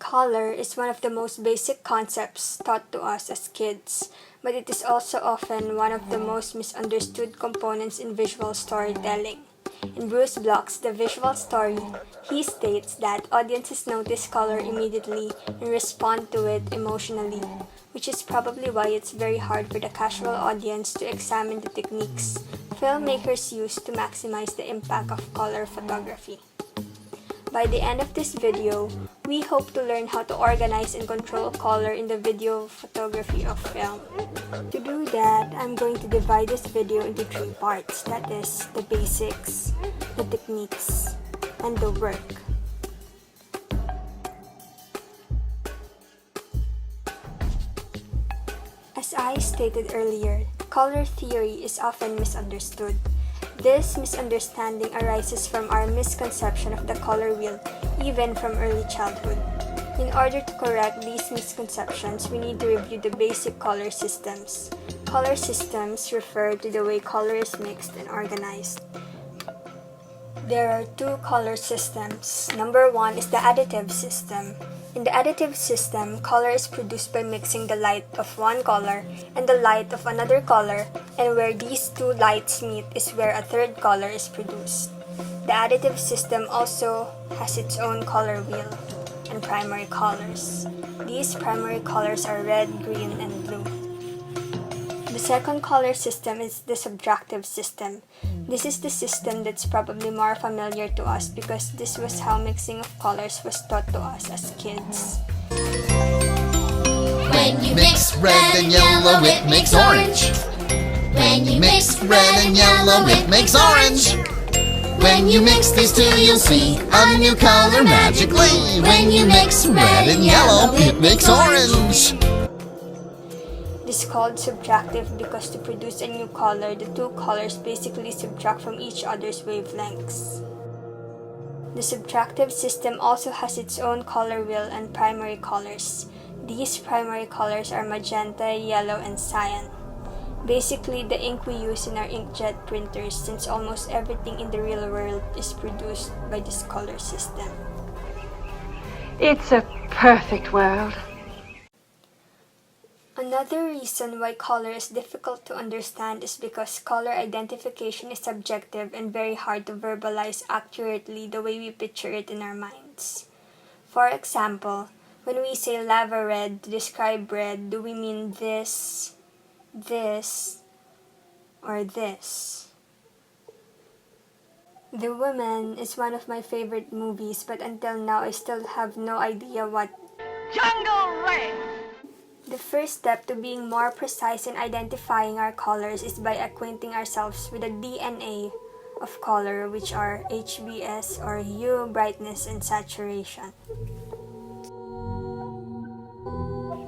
Color is one of the most basic concepts taught to us as kids, but it is also often one of the most misunderstood components in visual storytelling. In Bruce Bloch's The Visual Story, he states that audiences notice color immediately and respond to it emotionally, which is probably why it's very hard for the casual audience to examine the techniques filmmakers use to maximize the impact of color photography. By the end of this video, we hope to learn how to organize and control color in the video photography of film. To do that, I'm going to divide this video into three parts, that is, the basics, the techniques, and the work. As I stated earlier, color theory is often misunderstood. This misunderstanding arises from our misconception of the color wheel, even from early childhood. In order to correct these misconceptions, we need to review the basic color systems. Color systems refer to the way color is mixed and organized. There are two color systems. Number one is the additive system. In the additive system, color is produced by mixing the light of one color and the light of another color, and where these two lights meet is where a third color is produced. The additive system also has its own color wheel and primary colors. These primary colors are red, green, and blue. The second color system is the subtractive system. This is the system that's probably more familiar to us because this was how mixing of colors was taught to us as kids. When you mix red and yellow, it makes orange. When you mix red and yellow, it makes orange. When you mix these two, you'll see a new color magically. When you mix red and yellow, it makes orange. This is called subtractive because to produce a new color, the two colors basically subtract from each other's wavelengths. The subtractive system also has its own color wheel and primary colors. These primary colors are magenta, yellow, and cyan. Basically, the ink we use in our inkjet printers, since almost everything in the real world is produced by this color system. It's a perfect world. Another reason why color is difficult to understand is because color identification is subjective and very hard to verbalize accurately the way we picture it in our minds. For example, when we say lava red to describe red, do we mean this, or this? The Woman is one of my favorite movies, but until now I still have no idea what Jungle Red! The first step to being more precise in identifying our colors is by acquainting ourselves with the DNA of color, which are HBS or hue, brightness, and saturation.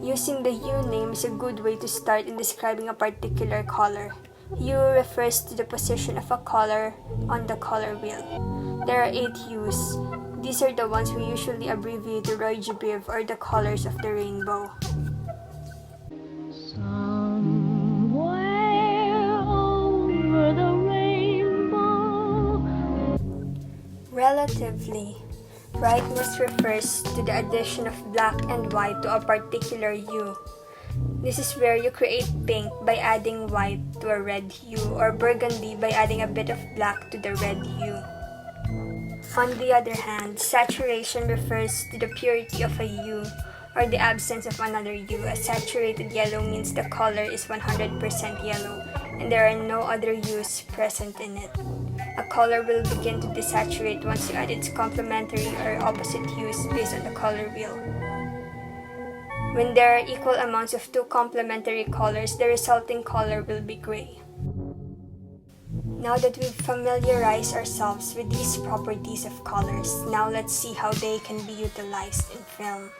Using the hue name is a good way to start in describing a particular color. Hue refers to the position of a color on the color wheel. There are 8 hues. These are the ones we usually abbreviate to ROY-G-BIV or the colors of the rainbow. Relatively, brightness refers to the addition of black and white to a particular hue. This is where you create pink by adding white to a red hue, or burgundy by adding a bit of black to the red hue. On the other hand, saturation refers to the purity of a hue, or the absence of another hue. A saturated yellow means the color is 100% yellow, and there are no other hues present in it. A color will begin to desaturate once you add its complementary or opposite hues based on the color wheel. When there are equal amounts of two complementary colors, the resulting color will be gray. Now that we've familiarized ourselves with these properties of colors, now let's see how they can be utilized in film.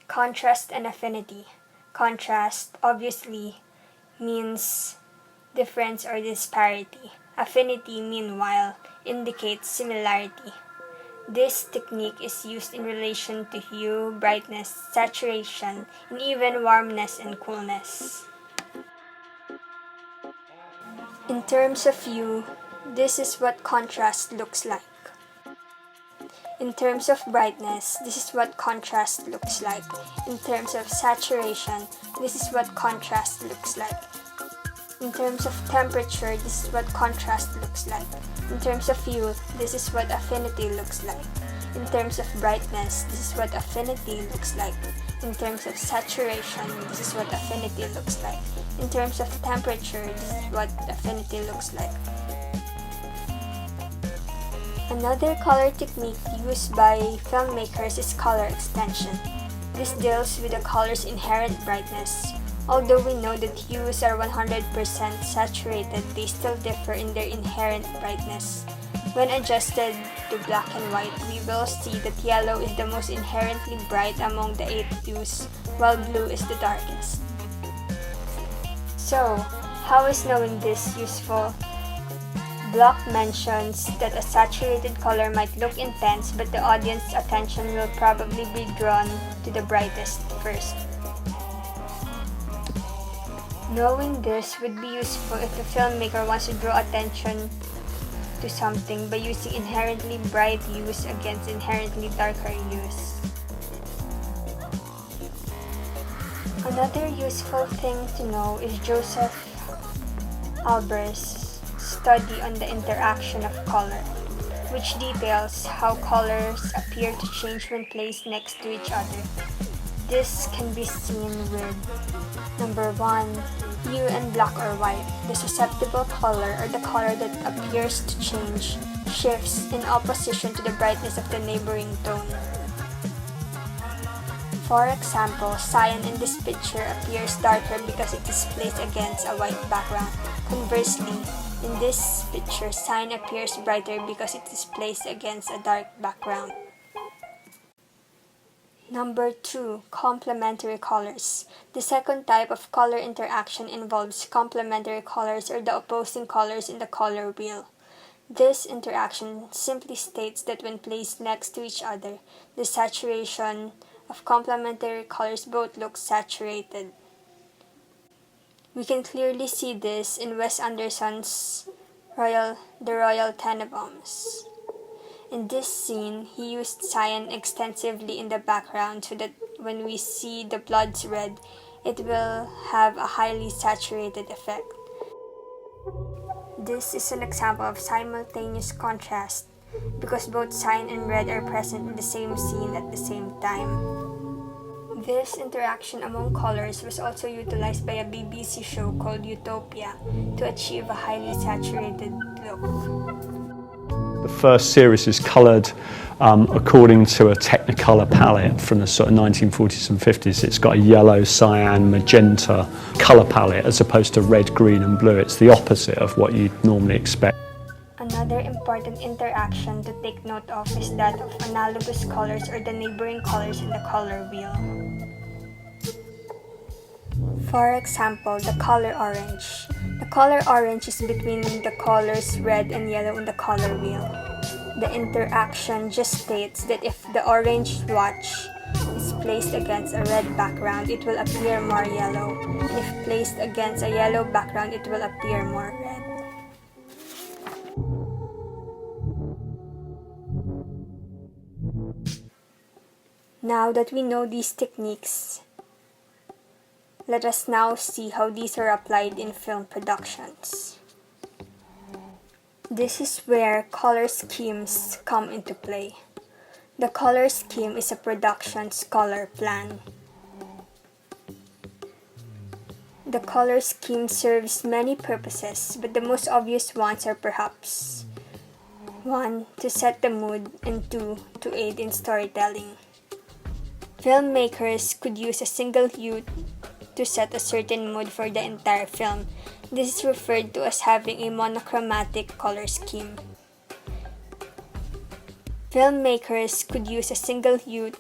Contrast and affinity. Contrast, obviously, means difference or disparity. Affinity, meanwhile, indicates similarity. This technique is used in relation to hue, brightness, saturation, and even warmness and coolness. In terms of hue, this is what contrast looks like. In terms of brightness, this is what contrast looks like. In terms of saturation, this is what contrast looks like. In terms of temperature, this is what contrast looks like. In terms of hue, this is what affinity looks like. In terms of brightness, this is what affinity looks like. In terms of saturation, this is what affinity looks like. In terms of temperature, this is what affinity looks like. Another color technique used by filmmakers is color extension. This deals with the color's inherent brightness. Although we know that hues are 100% saturated, they still differ in their inherent brightness. When adjusted to black and white, we will see that yellow is the most inherently bright among the 8 hues, while blue is the darkest. So, how is knowing this useful? Block mentions that a saturated color might look intense, but the audience's attention will probably be drawn to the brightest first. Knowing this would be useful if the filmmaker wants to draw attention to something by using inherently bright hues against inherently darker hues. Another useful thing to know is Joseph Albert's study on the interaction of color, which details how colors appear to change when placed next to each other. This can be seen with number 1, hue and black or white. The susceptible color, or the color that appears to change, shifts in opposition to the brightness of the neighboring tone. For example, cyan in this picture appears darker because it is placed against a white background. Conversely, in this picture, cyan appears brighter because it is placed against a dark background. Number 2, complementary colors. The second type of color interaction involves complementary colors, or the opposing colors in the color wheel. This interaction simply states that when placed next to each other, the saturation of complementary colors both look saturated. We can clearly see this in Wes Anderson's The Royal Tenenbaums. In this scene, he used cyan extensively in the background so that when we see the bloods red, it will have a highly saturated effect. This is an example of simultaneous contrast because both cyan and red are present in the same scene at the same time. This interaction among colors was also utilized by a BBC show called Utopia to achieve a highly saturated look. The first series is coloured according to a Technicolor palette from the sort of 1940s and 50s. It's got a yellow, cyan, magenta colour palette as opposed to red, green and blue. It's the opposite of what you'd normally expect. Another important interaction to take note of is that of analogous colors, or the neighboring colors in the color wheel. For example, the color orange. The color orange is between the colors red and yellow in the color wheel. The interaction just states that if the orange swatch is placed against a red background, it will appear more yellow, and if placed against a yellow background, it will appear more red. Now that we know these techniques, let us now see how these are applied in film productions. This is where color schemes come into play. The color scheme is a production's color plan. The color scheme serves many purposes, but the most obvious ones are perhaps 1. To set the mood, and 2. To aid in storytelling. Filmmakers could use a single hue to set a certain mood for the entire film. This is referred to as having a monochromatic color scheme. Filmmakers could use a single hue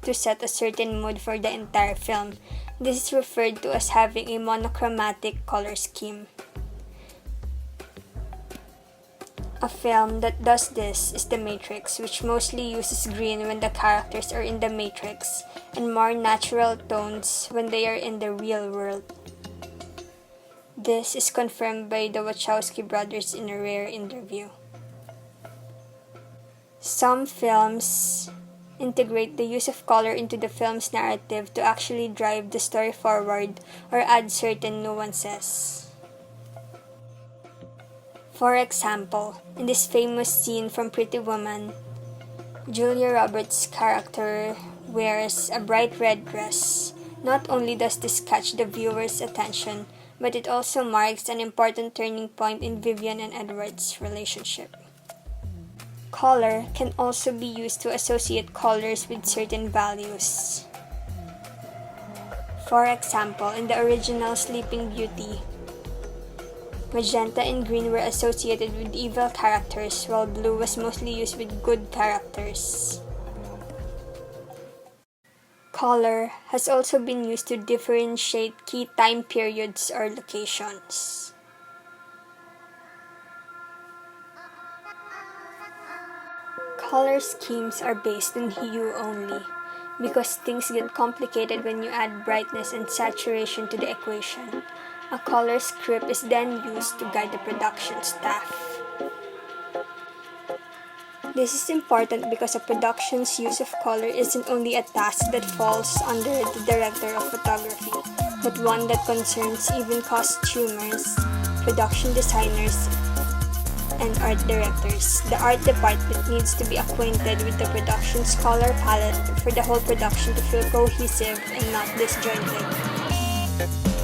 to set a certain mood for the entire film. This is referred to as having a monochromatic color scheme. A film that does this is The Matrix, which mostly uses green when the characters are in the Matrix, and more natural tones when they are in the real world. This is confirmed by the Wachowski brothers in a rare interview. Some films integrate the use of color into the film's narrative to actually drive the story forward or add certain nuances. For example, in this famous scene from Pretty Woman, Julia Roberts' character wears a bright red dress. Not only does this catch the viewer's attention, but it also marks an important turning point in Vivian and Edward's relationship. Color can also be used to associate colors with certain values. For example, in the original Sleeping Beauty, magenta and green were associated with evil characters, while blue was mostly used with good characters. Color has also been used to differentiate key time periods or locations. Color schemes are based on hue only, because things get complicated when you add brightness and saturation to the equation. A color script is then used to guide the production staff. This is important because a production's use of color isn't only a task that falls under the director of photography, but one that concerns even costumers, production designers, and art directors. The art department needs to be acquainted with the production's color palette for the whole production to feel cohesive and not disjointed.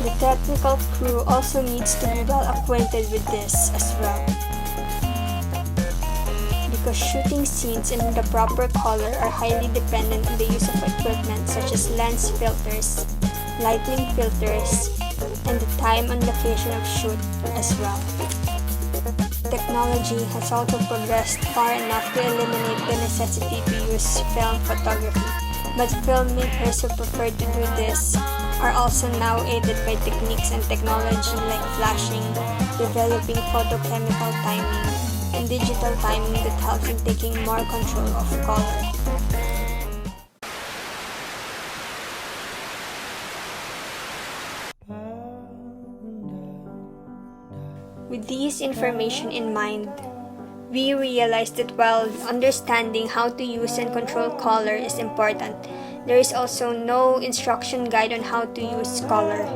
The technical crew also needs to be well acquainted with this as well, because shooting scenes in the proper color are highly dependent on the use of equipment such as lens filters, lighting filters, and the time and location of shoot as well. Technology has also progressed far enough to eliminate the necessity to use film photography, but filmmakers who prefer to do this are also now aided by techniques and technology like flashing, developing photochemical timing, and digital timing that helps in taking more control of color. With this information in mind, we realized that while understanding how to use and control color is important, there is also no instruction guide on how to use color.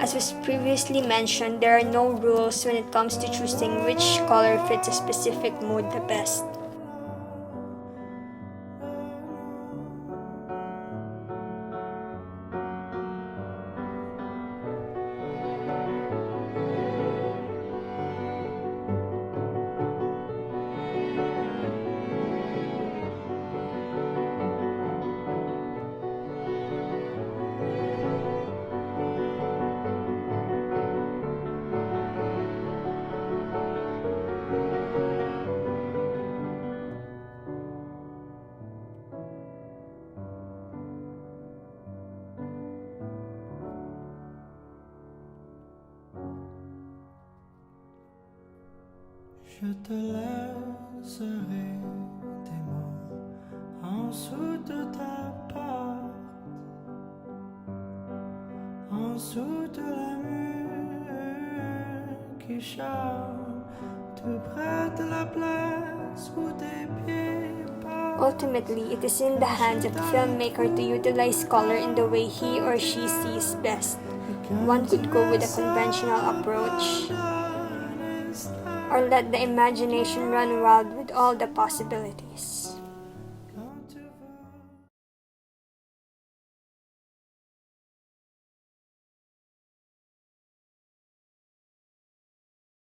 As was previously mentioned, there are no rules when it comes to choosing which color fits a specific mood the best. Je te laisserai des mots en dessous de ta porte, en dessous de la mur qui chante tout près de la place où tes pieds partent. Ultimately, it is in the hands of the filmmaker to utilize color in the way he or she sees best. One could go with a conventional approach, or let the imagination run wild with all the possibilities.